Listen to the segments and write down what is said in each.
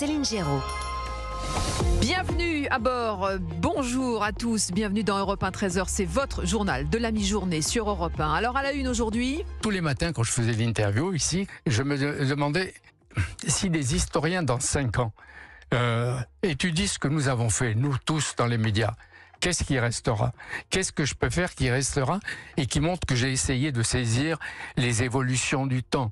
Céline Géraud. Bienvenue à bord, bonjour à tous, bienvenue dans Europe 1 13h, c'est votre journal de la mi-journée sur Europe 1. Alors à la une aujourd'hui... Tous les matins quand je faisais l'interview ici, je me demandais si des historiens dans 5 ans étudient ce que nous avons fait, nous tous dans les médias. Qu'est-ce qui restera? Qu'est-ce que je peux faire qui restera et qui montre que j'ai essayé de saisir les évolutions du temps?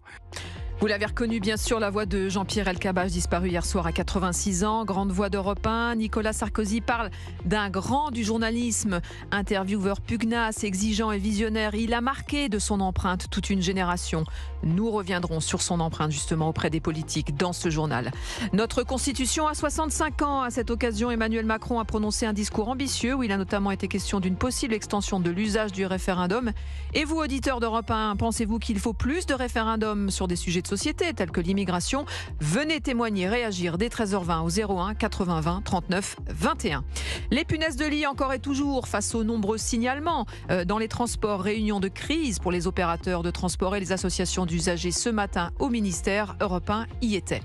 Vous l'avez reconnu bien sûr, la voix de Jean-Pierre Elkabbach, disparu hier soir à 86 ans. Grande voix d'Europe 1. Nicolas Sarkozy parle d'un grand du journalisme. Intervieweur pugnace, exigeant et visionnaire. Il a marqué de son empreinte toute une génération. Nous reviendrons sur son empreinte justement auprès des politiques dans ce journal. Notre Constitution a 65 ans. À cette occasion, Emmanuel Macron a prononcé un discours ambitieux où il a notamment été question d'une possible extension de l'usage du référendum. Et vous, auditeurs d'Europe 1, pensez-vous qu'il faut plus de référendums sur des sujets de société tels que l'immigration? Venez témoigner, réagir dès 13h20 au 01 80 20 39 21. Les punaises de lit encore et toujours face aux nombreux signalements dans les transports. Réunion de crise pour les opérateurs de transport et les associations d'usagers ce matin au ministère. Europe 1 y était.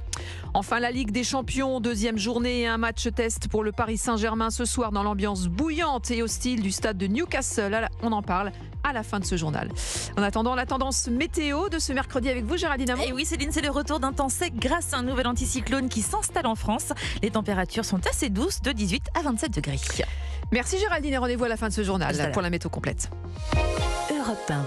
Enfin, la Ligue des Champions, deuxième journée et un match test pour le Paris Saint-Germain ce soir dans l'ambiance bouillante et hostile du stade de Newcastle. On en parle à la fin de ce journal. En attendant, la tendance météo de ce mercredi avec vous, Géraldine Amont. Et oui, Céline, c'est le retour d'un temps sec grâce à un nouvel anticyclone qui s'installe en France. Les températures sont assez douces, de 18 à 27 degrés. Merci Géraldine et rendez-vous à la fin de ce journal pour la météo complète. Europe 1.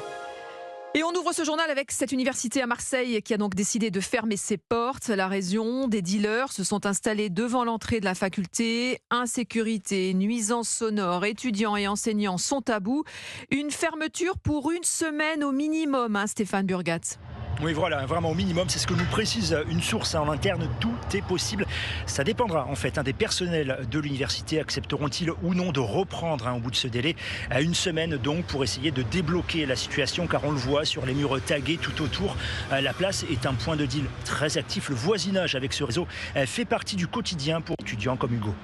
Et on ouvre ce journal avec cette université à Marseille qui a donc décidé de fermer ses portes. La raison, des dealers se sont installés devant l'entrée de la faculté. Insécurité, nuisances sonores, étudiants et enseignants sont à bout. Une fermeture pour une semaine au minimum, Stéphane Burgat. Oui, voilà, vraiment au minimum, c'est ce que nous précise une source en interne, tout est possible. Ça dépendra en fait des personnels de l'université, accepteront-ils ou non de reprendre au bout de ce délai. Une semaine donc pour essayer de débloquer la situation, car on le voit sur les murs tagués tout autour. La place est un point de deal très actif. Le voisinage avec ce réseau fait partie du quotidien pour étudiants comme Hugo.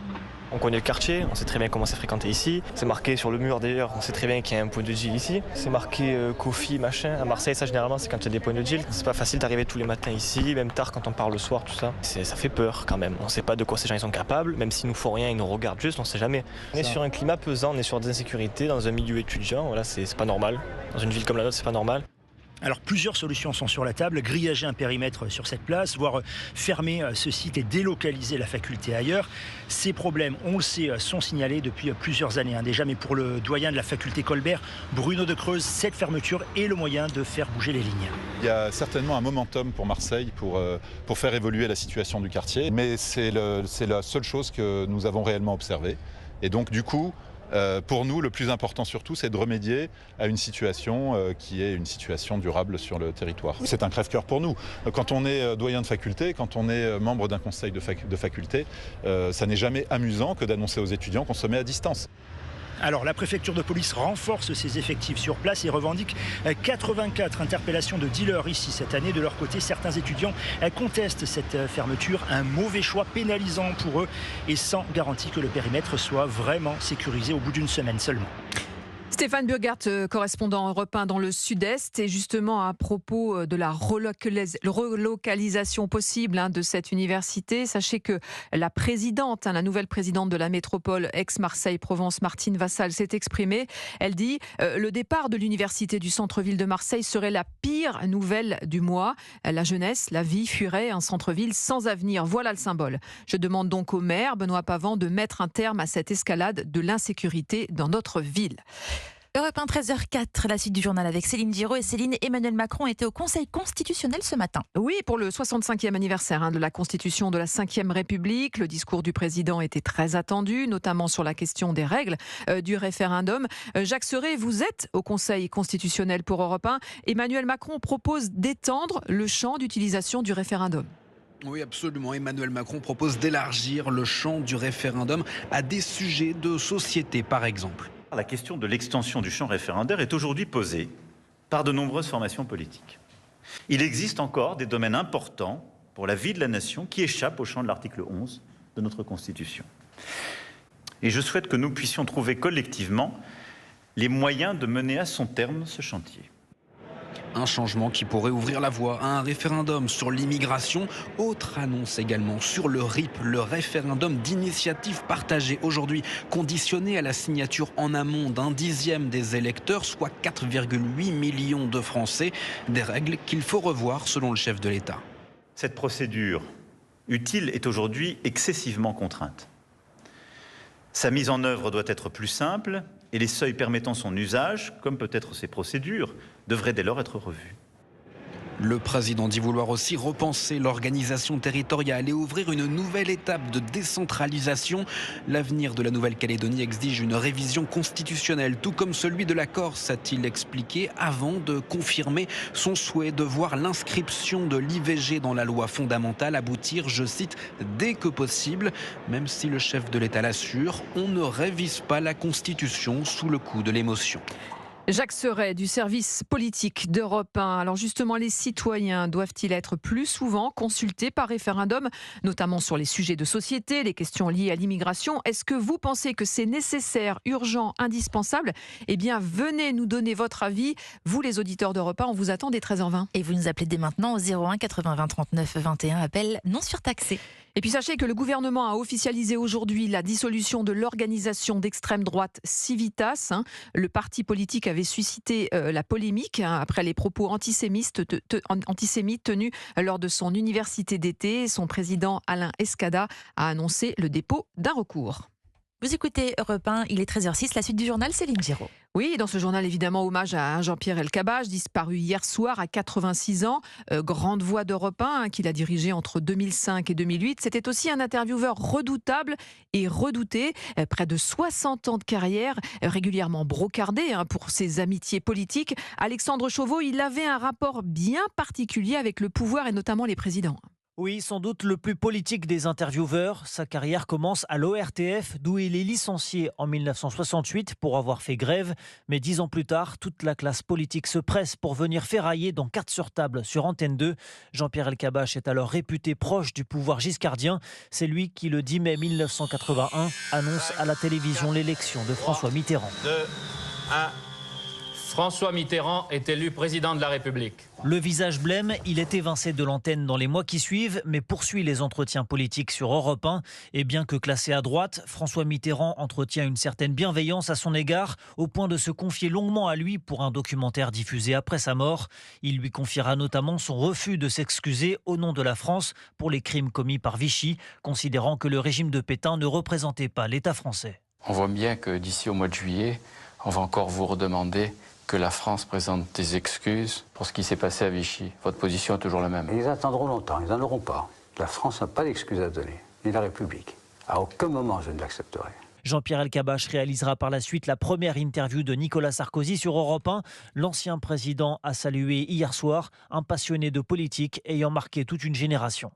On connaît le quartier, on sait très bien comment c'est fréquenté ici. C'est marqué sur le mur d'ailleurs, on sait très bien qu'il y a un point de deal ici. C'est marqué coffee, machin. À Marseille, ça généralement c'est quand il y a des points de deal. C'est pas facile d'arriver tous les matins ici, même tard quand on part le soir, tout ça. Ça fait peur quand même. On sait pas de quoi ces gens ils sont capables, même s'ils nous font rien, ils nous regardent juste, on sait jamais. On est sur un climat pesant, on est sur des insécurités, dans un milieu étudiant, voilà, c'est pas normal. Dans une ville comme la nôtre, c'est pas normal. Alors plusieurs solutions sont sur la table, grillager un périmètre sur cette place, voire fermer ce site et délocaliser la faculté ailleurs. Ces problèmes, on le sait, sont signalés depuis plusieurs années déjà, mais pour le doyen de la faculté Colbert, Bruno de Creuse, cette fermeture est le moyen de faire bouger les lignes. Il y a certainement un momentum pour Marseille pour faire évoluer la situation du quartier, mais c'est la seule chose que nous avons réellement observée. Et donc du coup, pour nous, le plus important surtout, c'est de remédier à une situation qui est une situation durable sur le territoire. C'est un crève-cœur pour nous. Quand on est doyen de faculté, quand on est membre d'un conseil de faculté, ça n'est jamais amusant que d'annoncer aux étudiants qu'on se met à distance. Alors la préfecture de police renforce ses effectifs sur place et revendique 84 interpellations de dealers ici cette année. De leur côté, certains étudiants contestent cette fermeture, un mauvais choix pénalisant pour eux et sans garantie que le périmètre soit vraiment sécurisé au bout d'une semaine seulement. Stéphane Burgat, correspondant Europe 1 dans le Sud-Est, et justement à propos de la relocalisation possible de cette université, sachez que la présidente, la nouvelle présidente de la métropole Aix-Marseille-Provence, Martine Vassal, s'est exprimée. Elle dit le départ de l'université du centre-ville de Marseille serait la pire nouvelle du mois. La jeunesse, la vie fuirait un centre-ville sans avenir. Voilà le symbole. Je demande donc au maire, Benoît Pavant, de mettre un terme à cette escalade de l'insécurité dans notre ville. Europe 1 13h04, la suite du journal avec Céline Géraud et Céline. Emmanuel Macron était au Conseil constitutionnel ce matin. Oui, pour le 65e anniversaire de la Constitution de la 5e République. Le discours du président était très attendu, notamment sur la question des règles du référendum. Jacques Serret, vous êtes au Conseil constitutionnel pour Europe 1. Emmanuel Macron propose d'étendre le champ d'utilisation du référendum. Oui, absolument. Emmanuel Macron propose d'élargir le champ du référendum à des sujets de société, par exemple. La question de l'extension du champ référendaire est aujourd'hui posée par de nombreuses formations politiques. Il existe encore des domaines importants pour la vie de la nation qui échappent au champ de l'article 11 de notre Constitution. Et je souhaite que nous puissions trouver collectivement les moyens de mener à son terme ce chantier. Un changement qui pourrait ouvrir la voie à un référendum sur l'immigration. Autre annonce également sur le RIP, le référendum d'initiative partagée aujourd'hui, conditionné à la signature en amont d'un dixième des électeurs, soit 4,8 millions de Français. Des règles qu'il faut revoir selon le chef de l'État. Cette procédure utile est aujourd'hui excessivement contrainte. Sa mise en œuvre doit être plus simple et les seuils permettant son usage, comme peut-être ces procédures, devraient dès lors être revus. Le président dit vouloir aussi repenser l'organisation territoriale et ouvrir une nouvelle étape de décentralisation. L'avenir de la Nouvelle-Calédonie exige une révision constitutionnelle, tout comme celui de la Corse, a-t-il expliqué, avant de confirmer son souhait de voir l'inscription de l'IVG dans la loi fondamentale aboutir, je cite, dès que possible. Même si le chef de l'État l'assure, on ne révise pas la Constitution sous le coup de l'émotion. Jacques Serret du service politique d'Europe 1. Alors justement, les citoyens doivent-ils être plus souvent consultés par référendum, notamment sur les sujets de société, les questions liées à l'immigration? Est-ce que vous pensez que c'est nécessaire, urgent, indispensable? Eh bien, venez nous donner votre avis. Vous, les auditeurs d'Europe 1, on vous attend dès 13h20. Et vous nous appelez dès maintenant au 01 80 20 39 21, appel non surtaxé. Et puis sachez que le gouvernement a officialisé aujourd'hui la dissolution de l'organisation d'extrême droite Civitas. Le parti politique avait suscité la polémique après les propos antisémites tenus lors de son université d'été. Son président Alain Escada a annoncé le dépôt d'un recours. Vous écoutez Europe 1, il est 13h06, la suite du journal, Céline Giraud. Oui, dans ce journal, évidemment, hommage à Jean-Pierre Elkabbach, disparu hier soir à 86 ans. Grande voix d'Europe 1 qu'il a dirigé entre 2005 et 2008. C'était aussi un intervieweur redoutable et redouté. Près de 60 ans de carrière, régulièrement brocardé pour ses amitiés politiques. Alexandre Chauveau, il avait un rapport bien particulier avec le pouvoir et notamment les présidents. Oui, sans doute le plus politique des intervieweurs. Sa carrière commence à l'ORTF, d'où il est licencié en 1968 pour avoir fait grève. Mais 10 ans plus tard, toute la classe politique se presse pour venir ferrailler dans Cartes sur table sur Antenne 2. Jean-Pierre Elkabbach est alors réputé proche du pouvoir giscardien. C'est lui qui, le 10 mai 1981, annonce à la télévision l'élection de François Mitterrand. 2, 1... François Mitterrand est élu président de la République. Le visage blême, il est évincé de l'antenne dans les mois qui suivent, mais poursuit les entretiens politiques sur Europe 1. Et bien que classé à droite, François Mitterrand entretient une certaine bienveillance à son égard, au point de se confier longuement à lui pour un documentaire diffusé après sa mort. Il lui confiera notamment son refus de s'excuser au nom de la France pour les crimes commis par Vichy, considérant que le régime de Pétain ne représentait pas l'État français. On voit bien que d'ici au mois de juillet, on va encore vous redemander que la France présente des excuses pour ce qui s'est passé à Vichy. Votre position est toujours la même. Ils attendront longtemps, ils n'en auront pas. La France n'a pas d'excuses à donner, ni la République. À aucun moment je ne l'accepterai. Jean-Pierre Elkabbach réalisera par la suite la première interview de Nicolas Sarkozy sur Europe 1. L'ancien président a salué hier soir un passionné de politique ayant marqué toute une génération.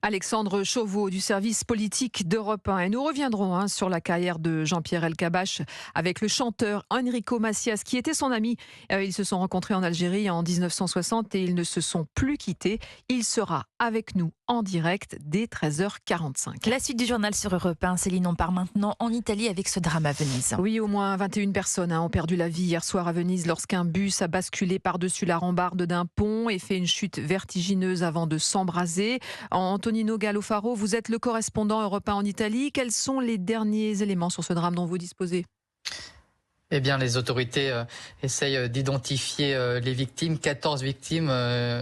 Alexandre Chauveau du service politique d'Europe 1. Et nous reviendrons sur la carrière de Jean-Pierre Elkabbach avec le chanteur Enrico Macias qui était son ami. Ils se sont rencontrés en Algérie en 1960 et ils ne se sont plus quittés. Il sera avec nous en direct dès 13h45. La suite du journal sur Europe 1, Céline, on part maintenant en Italie avec ce drame à Venise. Oui, au moins 21 personnes ont perdu la vie hier soir à Venise lorsqu'un bus a basculé par-dessus la rambarde d'un pont et fait une chute vertigineuse avant de s'embraser. Antonino Gallofaro, vous êtes le correspondant Europe 1 en Italie. Quels sont les derniers éléments sur ce drame dont vous disposez ? Eh bien, les autorités essayent d'identifier les victimes. 14 victimes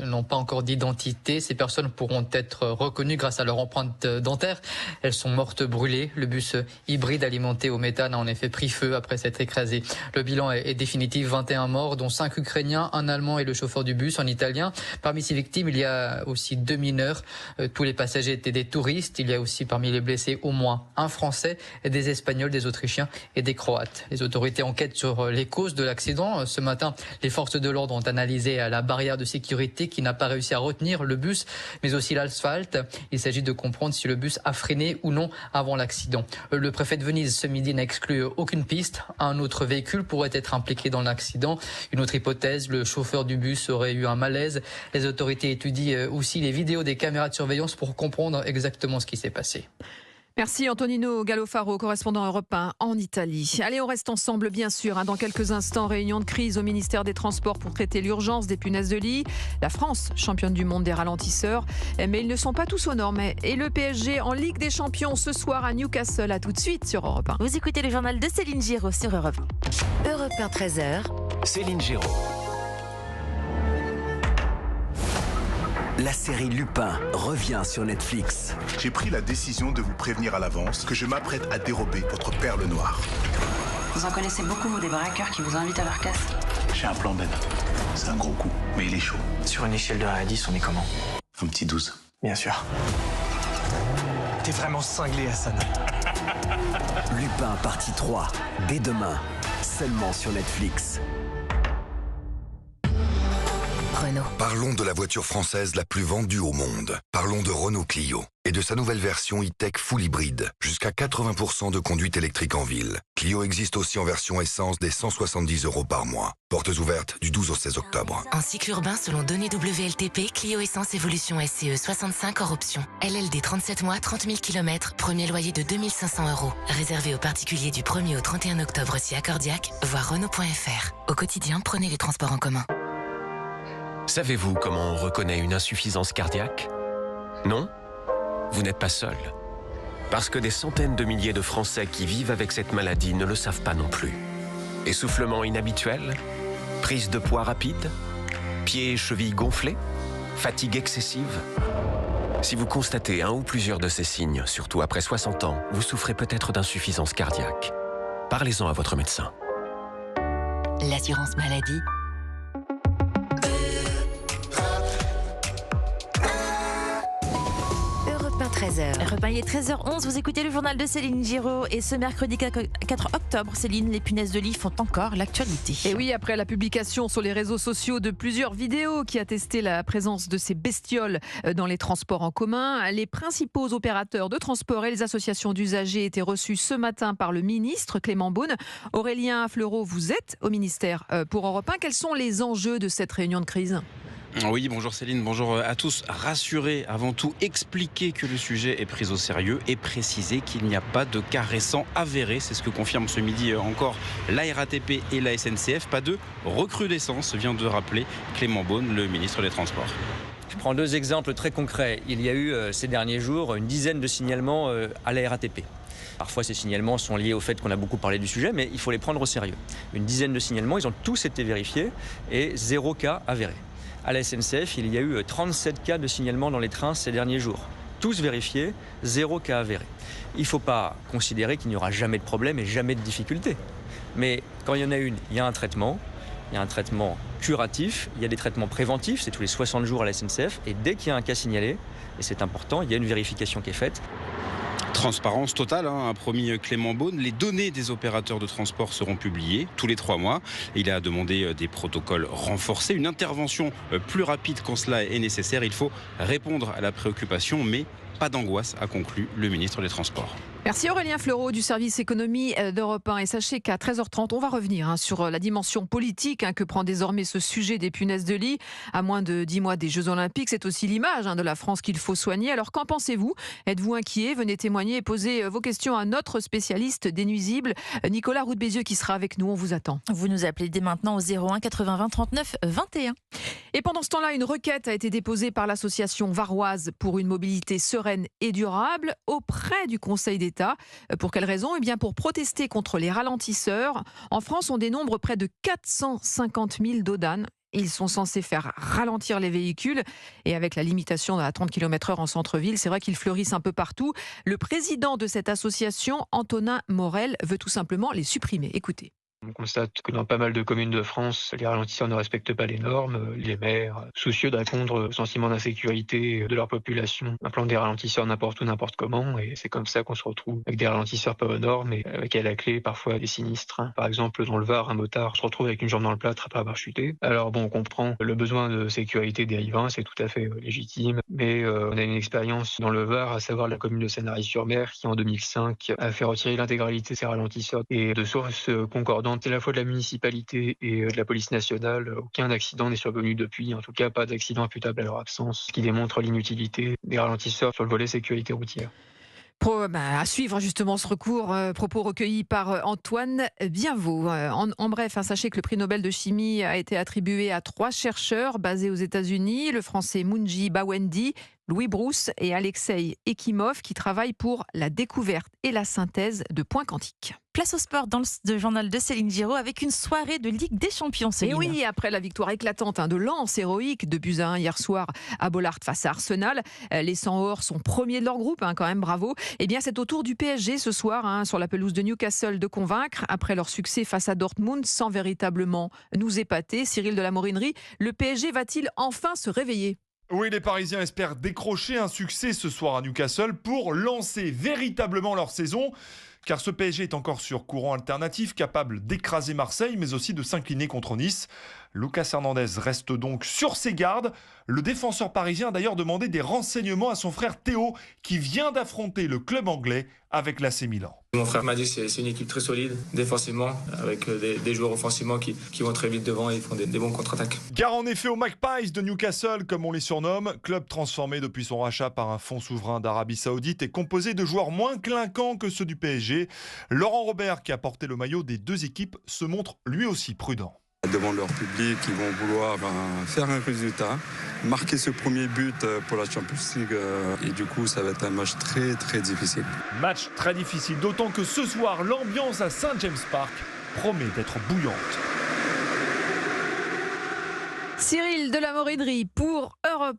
n'ont pas encore d'identité. Ces personnes pourront être reconnues grâce à leur empreinte dentaire. Elles sont mortes brûlées. Le bus hybride alimenté au méthane a en effet pris feu après s'être écrasé. Le bilan est définitif, 21 morts, dont 5 Ukrainiens, un Allemand et le chauffeur du bus, un Italien. Parmi ces victimes, il y a aussi 2 mineurs. Tous les passagers étaient des touristes. Il y a aussi parmi les blessés au moins un Français, des Espagnols, des Autrichiens et des Croates. Les autorités enquête sur les causes de l'accident. Ce matin, les forces de l'ordre ont analysé la barrière de sécurité qui n'a pas réussi à retenir le bus, mais aussi l'asphalte. Il s'agit de comprendre si le bus a freiné ou non avant l'accident. Le préfet de Venise, ce midi, n'a exclu aucune piste. Un autre véhicule pourrait être impliqué dans l'accident. Une autre hypothèse, le chauffeur du bus aurait eu un malaise. Les autorités étudient aussi les vidéos des caméras de surveillance pour comprendre exactement ce qui s'est passé. Merci Antonino Gallofaro, correspondant Europe 1 en Italie. Allez, on reste ensemble bien sûr. Dans quelques instants, réunion de crise au ministère des Transports pour traiter l'urgence des punaises de lit. La France, championne du monde des ralentisseurs. Mais ils ne sont pas tous aux normes. Et le PSG en Ligue des Champions ce soir à Newcastle. À tout de suite sur Europe 1. Vous écoutez le journal de Céline Giraud sur Europe 1. Europe 1, 13h. Céline Giraud. La série Lupin revient sur Netflix. J'ai pris la décision de vous prévenir à l'avance que je m'apprête à dérober votre perle noire. Vous en connaissez beaucoup, vous, des braqueurs qui vous invitent à leur casse? J'ai un plan, Ben. C'est un gros coup, mais il est chaud. Sur une échelle de 1 à 10, on est comment? Un petit 12. Bien sûr. T'es vraiment cinglé, Hassan. Lupin partie 3, dès demain, seulement sur Netflix. Renault. Parlons de la voiture française la plus vendue au monde. Parlons de Renault Clio et de sa nouvelle version e-tech full hybride. Jusqu'à 80% de conduite électrique en ville. Clio existe aussi en version essence dès 170 € par mois. Portes ouvertes du 12 au 16 octobre. En cycle urbain, selon données WLTP, Clio Essence Evolution SCE 65 hors option. LLD 37 mois, 30 000 km, premier loyer de 2 500 €. Réservé aux particuliers du 1er au 31 octobre si accordiaque, voir Renault.fr. Au quotidien, prenez les transports en commun. Savez-vous comment on reconnaît une insuffisance cardiaque? Non? Vous n'êtes pas seul. Parce que des centaines de milliers de Français qui vivent avec cette maladie ne le savent pas non plus. Essoufflement inhabituel? Prise de poids rapide? Pieds et chevilles gonflés? Fatigue excessive? Si vous constatez un ou plusieurs de ces signes, surtout après 60 ans, vous souffrez peut-être d'insuffisance cardiaque. Parlez-en à votre médecin. L'assurance maladie. Europe 1, 13h. Europe 1, il est 13h11, vous écoutez le journal de Céline Giraud et ce mercredi 4 octobre, Céline, les punaises de lit font encore l'actualité. Et oui, après la publication sur les réseaux sociaux de plusieurs vidéos qui attestaient la présence de ces bestioles dans les transports en commun, les principaux opérateurs de transport et les associations d'usagers étaient reçus ce matin par le ministre Clément Beaune. Aurélien Fleureau, vous êtes au ministère pour Europe 1. Quels sont les enjeux de cette réunion de crise ? Oui, bonjour Céline, bonjour à tous. Rassurer, avant tout, expliquer que le sujet est pris au sérieux et préciser qu'il n'y a pas de cas récents avérés. C'est ce que confirme ce midi encore la RATP et la SNCF. Pas de recrudescence, vient de rappeler Clément Beaune, le ministre des Transports. Je prends deux exemples très concrets. Il y a eu ces derniers jours une dizaine de signalements à la RATP. Parfois, ces signalements sont liés au fait qu'on a beaucoup parlé du sujet, mais il faut les prendre au sérieux. Une dizaine de signalements, ils ont tous été vérifiés et 0 cas avéré. À la SNCF, il y a eu 37 cas de signalement dans les trains ces derniers jours. Tous vérifiés, 0 cas avéré. Il ne faut pas considérer qu'il n'y aura jamais de problème et jamais de difficulté. Mais quand il y en a une, il y a un traitement. Il y a un traitement curatif, il y a des traitements préventifs, c'est tous les 60 jours à la SNCF. Et dès qu'il y a un cas signalé, et c'est important, il y a une vérification qui est faite. Transparence totale, a promis Clément Beaune. Les données des opérateurs de transport seront publiées tous les 3 mois. Il a demandé des protocoles renforcés, une intervention plus rapide quand cela est nécessaire. Il faut répondre à la préoccupation, mais pas d'angoisse, a conclu le ministre des Transports. Merci Aurélien Fleureau du service économie d'Europe 1. Et sachez qu'à 13h30, on va revenir sur la dimension politique que prend désormais ce sujet des punaises de lit. À moins de 10 mois des Jeux Olympiques, c'est aussi l'image de la France qu'il faut soigner. Alors qu'en pensez-vous? Êtes-vous inquiet? Venez témoigner et poser vos questions à notre spécialiste des nuisibles, Nicolas Roux de Bézieux, qui sera avec nous. On vous attend. Vous nous appelez dès maintenant au 01 80 20 39 21. Et pendant ce temps-là, une requête a été déposée par l'association varoise pour une mobilité sereine et durable auprès du Conseil d'État. Pour quelle raison? Eh bien pour protester contre les ralentisseurs. En France, on dénombre près de 450 000 dodanes. Ils sont censés faire ralentir les véhicules. Et avec la limitation à 30 km/h en centre-ville, c'est vrai qu'ils fleurissent un peu partout. Le président de cette association, Antonin Morel, veut tout simplement les supprimer. Écoutez. On constate que dans pas mal de communes de France, les ralentisseurs ne respectent pas les normes. Les maires, soucieux de répondre au sentiment d'insécurité de leur population, implantent des ralentisseurs n'importe où, n'importe comment. Et c'est comme ça qu'on se retrouve avec des ralentisseurs pas aux normes et avec à la clé parfois des sinistres. Par exemple, dans le Var, un motard se retrouve avec une jambe dans le plâtre après avoir chuté. Alors bon, on comprend le besoin de sécurité des riverains, c'est tout à fait légitime. Mais on a une expérience dans le Var, à savoir la commune de Sanary-sur-Mer, qui en 2005 a fait retirer l'intégralité de ses ralentisseurs. Et de sources concordantes à la fois de la municipalité et de la police nationale, aucun accident n'est survenu depuis, en tout cas pas d'accident imputable à leur absence, ce qui démontre l'inutilité des ralentisseurs sur le volet sécurité routière. À suivre justement ce recours, propos recueillis par Antoine Bienvaux. En bref, sachez que le prix Nobel de chimie a été attribué à 3 chercheurs basés aux États-Unis, le français Mounji Bawendi, Louis Brousse et Alexei Ekimov, qui travaillent pour la découverte et la synthèse de points quantiques. Place au sport dans le journal de Céline Giraud avec une soirée de Ligue des Champions. Et oui, après la victoire éclatante de Lens, héroïque, 2-1 hier soir à Bollaert face à Arsenal, les 100 or sont premiers de leur groupe, quand même, bravo. Eh bien, c'est au tour du PSG ce soir, sur la pelouse de Newcastle, de convaincre. Après leur succès face à Dortmund, sans véritablement nous épater, Cyril de la Morinerie, le PSG va-t-il enfin se réveiller ? Oui, les Parisiens espèrent décrocher un succès ce soir à Newcastle pour lancer véritablement leur saison. Car ce PSG est encore sur courant alternatif, capable d'écraser Marseille, mais aussi de s'incliner contre Nice. Lucas Hernandez reste donc sur ses gardes. Le défenseur parisien a d'ailleurs demandé des renseignements à son frère Théo, qui vient d'affronter le club anglais avec l'AC Milan. Mon frère m'a dit que c'est une équipe très solide, défensivement, avec des joueurs offensivement qui vont très vite devant et font des bons contre-attaques. Car en effet, aux Magpies de Newcastle, comme on les surnomme, club transformé depuis son rachat par un fonds souverain d'Arabie Saoudite et composé de joueurs moins clinquants que ceux du PSG, Laurent Robert, qui a porté le maillot des 2 équipes, se montre lui aussi prudent. Devant leur public, ils vont vouloir faire un résultat, marquer ce premier but pour la Champions League et du coup ça va être un match très très difficile. Match très difficile, d'autant que ce soir l'ambiance à St James Park promet d'être bouillante. Cyril de la Morinerie pour Europe